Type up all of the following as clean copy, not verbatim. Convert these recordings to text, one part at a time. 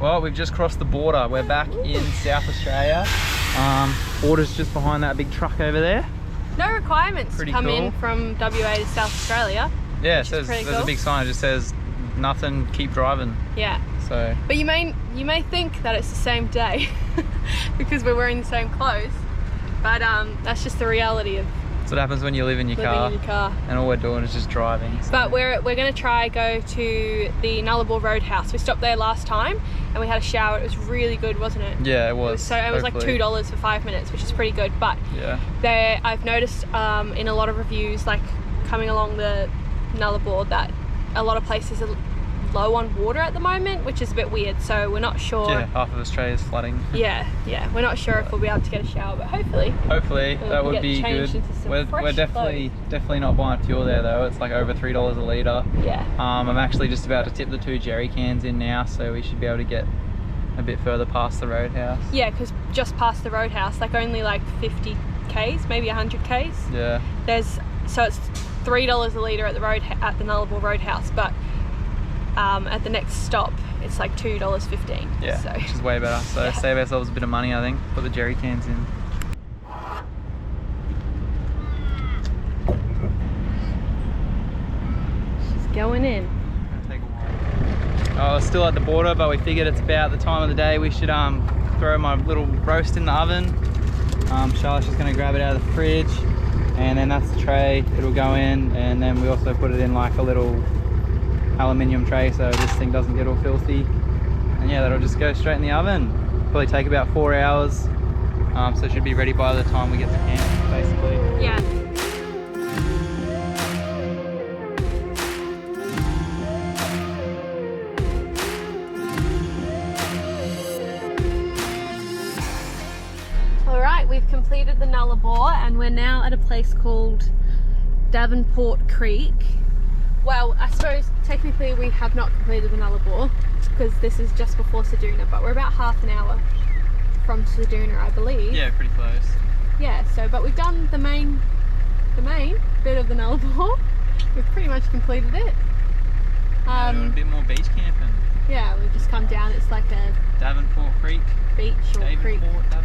Well, we've just crossed the border. We're back in South Australia. Border's just behind that big truck over there. No requirements to come in from WA to South Australia. Yeah, it says, there's a big sign that just says nothing, keep driving. Yeah. So. But you may think that it's the same day because we're wearing the same clothes, but that's just the reality of. That's what happens when you live in your car. And all we're doing is just driving. So. But we're going to try go to the Nullarbore Roadhouse. We stopped there last time and we had a shower. It was really good, wasn't it? Yeah, it was. It was like $2 for 5 minutes, which is pretty good. But yeah, I've noticed in a lot of reviews, like coming along the Nullarbore, that a lot of places are low on water at the moment, which is a bit weird, so we're not sure. Yeah, half of Australia's flooding. Yeah, we're not sure if we'll be able to get a shower, but hopefully that would be good. We're definitely not buying fuel there though. It's like over $3 a litre. Yeah. I'm actually just about to tip the 2 jerry cans in now, so we should be able to get a bit further past the roadhouse. Yeah, because just past the roadhouse, like only like 50 k's, maybe 100 k's. Yeah. So it's $3 a litre at the Nullarbore Roadhouse, but at the next stop it's like $2.15. Yeah, so. Which is way better. So save ourselves a bit of money, I think. Put the jerry cans in. She's going in. Take a while. We're still at the border, but we figured it's about the time of the day we should throw my little roast in the oven. Charlotte's just going to grab it out of the fridge, and then that's the tray. It'll go in, and then we also put it in like a little aluminium tray so this thing doesn't get all filthy, and yeah, that'll just go straight in the oven. Probably take about 4 hours, so it should be ready by the time we get to camp, basically. Yeah. Alright, we've completed the Nullarbore and we're now at a place called Davenport Creek. Well, I suppose technically we have not completed the Nullarbore because this is just before Ceduna, but we're about half an hour from Ceduna, I believe. Yeah, pretty close. Yeah, but we've done the main bit of the Nullarbore. We've pretty much completed it. Doing a bit more beach camping. Yeah, we've just come down. It's like a Davenport Creek. Beach or creek. Davenport.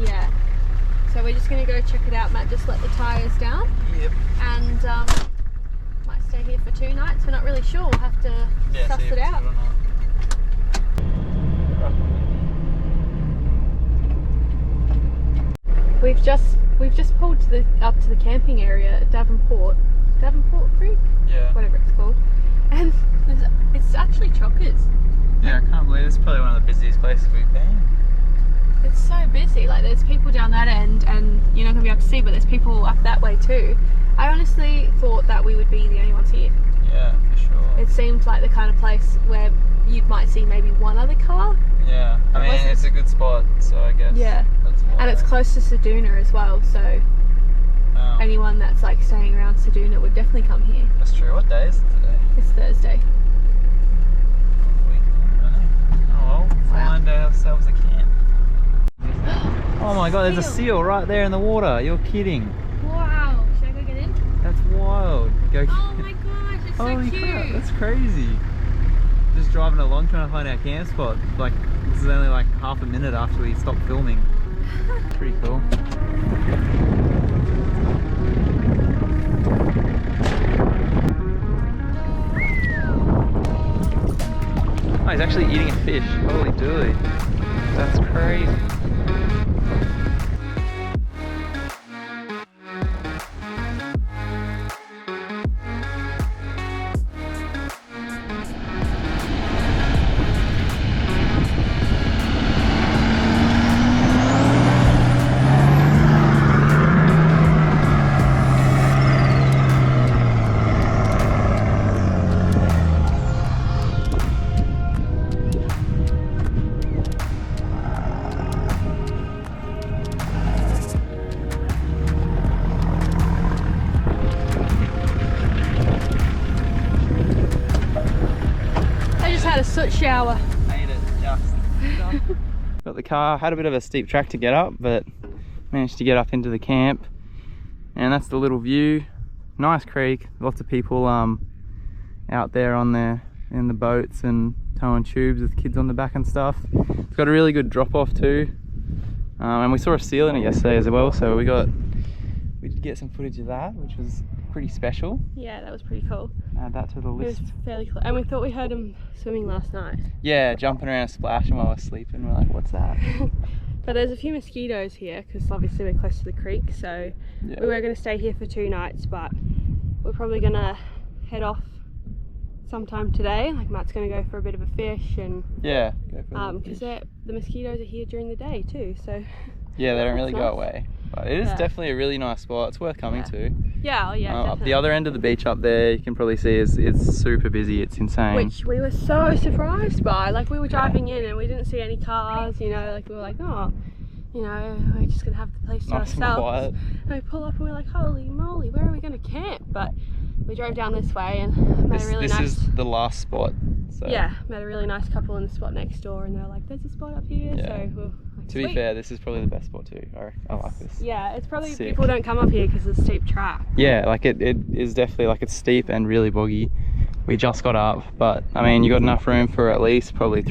Yeah. So we're just gonna go check it out. Matt just let the tyres down. Yep. And might stay here for 2 nights. We're not really sure. We'll have to suss it out. We've just pulled up to the camping area at Davenport Creek. Yeah. Whatever it's called. And it's actually chockers. Yeah, I can't believe it's probably one of the busiest places we've been. It's so busy. Like there's people down that end, and you're not gonna be able to see, but there's people up that way too. I honestly thought that we would be the only ones here. Yeah, for sure. It seemed like the kind of place where you might see maybe one other car. Yeah, I mean it's a good spot, so I guess. Yeah, that's why. And it's close to Ceduna as well, so anyone that's like staying around Ceduna would definitely come here. That's true. What day is it today? It's Thursday. Oh well, find ourselves a camp. Oh my god, there's a seal right there in the water. You're kidding. Wow. Should I go get in? That's wild. Go. Oh my gosh, it's so Holy cute. Crap, that's crazy. Just driving along trying to find our camp spot. Like, this is only like half a minute after we stopped filming. Pretty cool. Oh, he's actually eating a fish. Holy dooly. That's crazy. Soot shower. Made it just. Got the car, had a bit of a steep track to get up, but managed to get up into the camp. And that's the little view. Nice creek, lots of people out there in the boats and towing tubes with kids on the back and stuff. It's got a really good drop off too. And we saw a seal in it yesterday as well, so we did get some footage of that, which was pretty special. Yeah, that was pretty cool. Add that to the list. It was fairly cool. And we thought we heard him swimming last night. Yeah, jumping around splashing while we're sleeping. We're like, what's that? But there's a few mosquitoes here because obviously we're close to the creek, so Yeah. we were going to stay here for 2 nights, but we're probably going to head off sometime today. Like Matt's going to go for a bit of a fish, and Yeah, go for the because fish. the mosquitoes are here during the day too, so Yeah, they don't really That's go nice. away. But it is Yeah. definitely a really nice spot. It's worth coming to. yeah, Up definitely. the other end of the beach up there, you can probably see it's super busy. It's insane. Which we were so surprised by. Like we were driving in and we didn't see any cars, you know, like we were like, oh, you know, we're just gonna have the place to Nice and ourselves. quiet. And we pull up and we're like, holy moly, where are we gonna camp? But we drove down this way and met a really This nice is the last spot. So yeah, met a really nice couple in the spot next door, and they're like, there's a spot up here. Yeah. So we're like, to be sweet. fair, this is probably the best spot too. I like this. Yeah, it's probably Sick. people don't come up here because it's a steep track. Yeah, like it is definitely, like, it's steep and really boggy. We just got up, but I mean, you got enough room for at least probably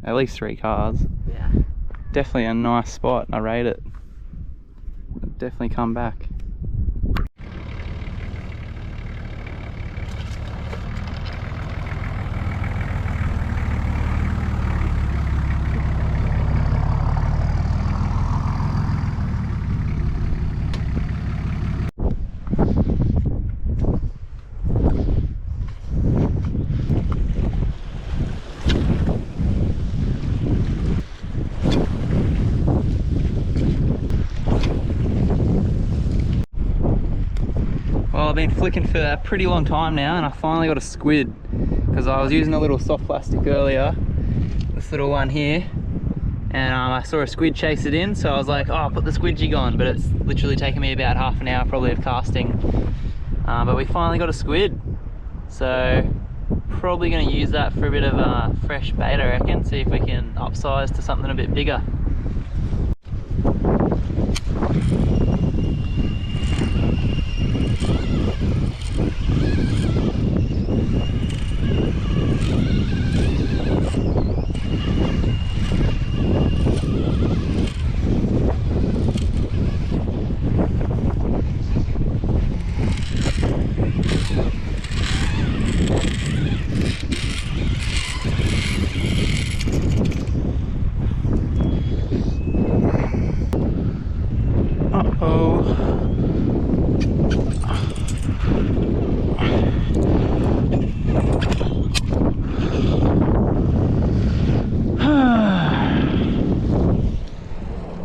at least three cars. Yeah. Definitely a nice spot. I rate it. I'd definitely come back. Well, I've been flicking for a pretty long time now, and I finally got a squid because I was using a little soft plastic earlier, this little one here, and I saw a squid chase it in, so I was like, oh, I'll put the squid jig on, but it's literally taken me about half an hour probably of casting. But we finally got a squid, so probably going to use that for a bit of a fresh bait, I reckon, see if we can upsize to something a bit bigger.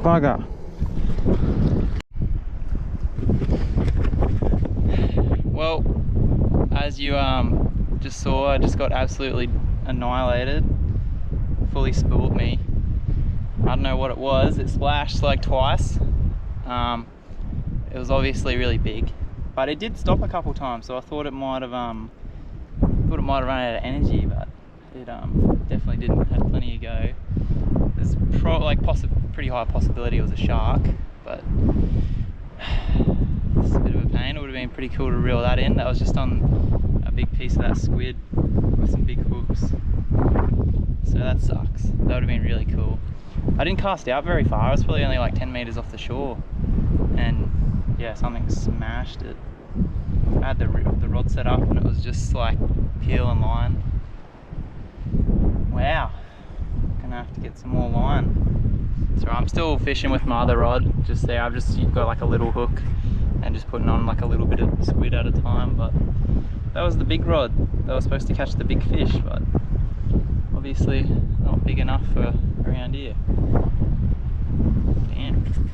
Bugger. Well, as you just saw, I just got absolutely annihilated. Fully spooled me. I don't know what it was. It splashed like twice. It was obviously really big, but it did stop a couple times, so I thought it might have run out of energy, but it definitely didn't. Had plenty to go. There's pretty high possibility it was a shark, but it's a bit of a pain. It would have been pretty cool to reel that in. That was just on a big piece of that squid with some big hooks, so that sucks. That would have been really cool. I didn't cast out very far. I was probably only like 10 meters off the shore, and yeah, something smashed it. I had the rod set up and it was just like peel and line. Wow, gonna have to get some more line. So I'm still fishing with my other rod just there. I've just got like a little hook and just putting on like a little bit of squid at a time, but that was the big rod. That was supposed to catch the big fish, but obviously not big enough for around here. Damn.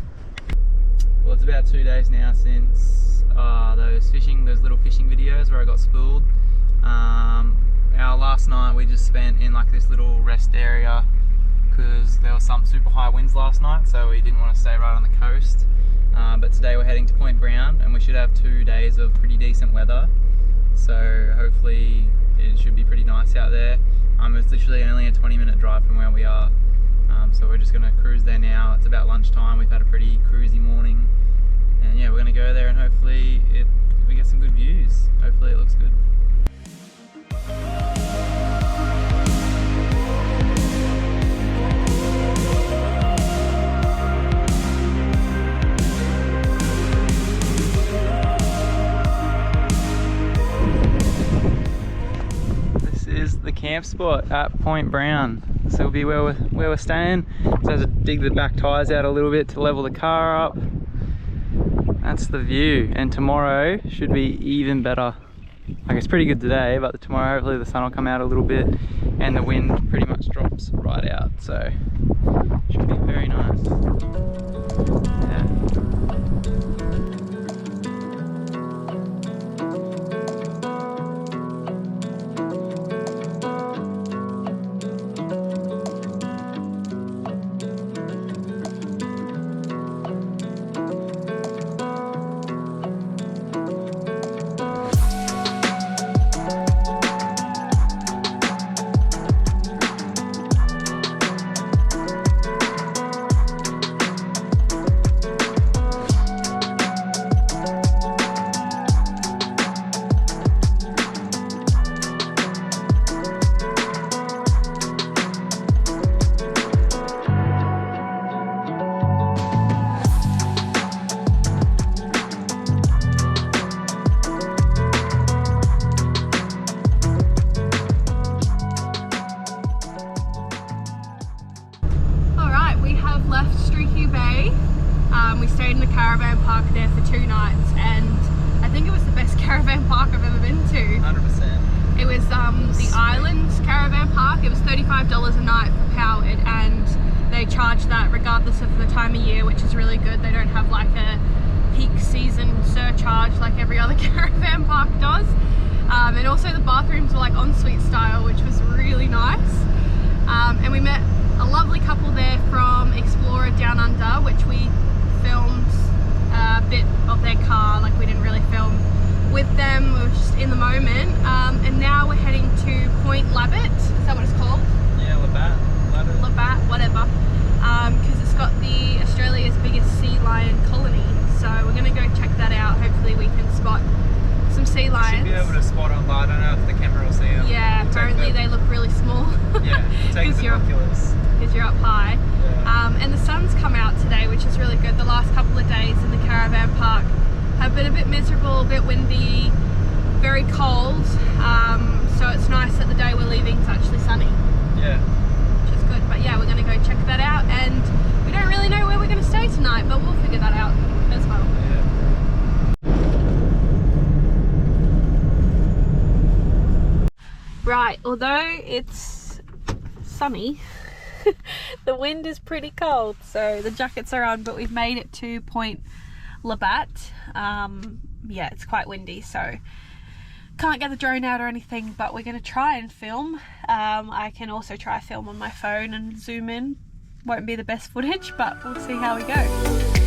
Well, it's about 2 days now since those little fishing videos where I got spooled. Our last night we just spent in like this little rest area because there was some super high winds last night, so we didn't want to stay right on the coast. But today we're heading to Point Brown and we should have 2 days of pretty decent weather, so hopefully it should be pretty nice out there. It's literally only a 20-minute drive from where we are, so we're just going to cruise there now. It's about lunchtime. We've had a pretty cruisy morning, and yeah, we're going to go there and hopefully we get some good views. Hopefully it looks good. camp spot at Point Brown. So it'll be where we're staying. So I have to dig the back tyres out a little bit to level the car up. That's the view, and tomorrow should be even better. Like, it's pretty good today, but tomorrow hopefully the sun will come out a little bit and the wind pretty much drops right out, so should be very nice. Yeah. We stayed in the caravan park there for 2 nights, and I think it was the best caravan park I've ever been to. 100%. It was the Islands Caravan Park. It was $35 a night for powered, and they charge that regardless of the time of year, which is really good. They don't have like a peak season surcharge like every other caravan park does. And also the bathrooms were like ensuite style, which was really nice. And we met a lovely couple there from Explorer Down Under, which we filmed a bit of their car. Like, we didn't really film with them, we were just in the moment. And now we're heading to Point Labatt. Is that what it's called? Yeah, Labatt, whatever. Because it's got the Australia's biggest sea lion colony. So we're going to go check that out. Hopefully we can spot some sea lions. Should be able to spot them, but I don't know if the camera will see them. Yeah, apparently they look really small. Yeah, take the binoculars. Because you're up high. Yeah. And the sun's come out today, which is really good. The last couple of days in the caravan park have been a bit miserable, a bit windy, very cold. So it's nice that the day we're leaving is actually sunny. Yeah. Which is good. But yeah, we're going to go check that out, and we don't really know where we're going to stay tonight, but we'll figure that out as well. Right, although it's sunny, the wind is pretty cold, so the jackets are on, but we've made it to Point Labatt. Yeah, it's quite windy, so can't get the drone out or anything, but we're going to try and film. I can also try film on my phone and zoom in. Won't be the best footage, but we'll see how we go.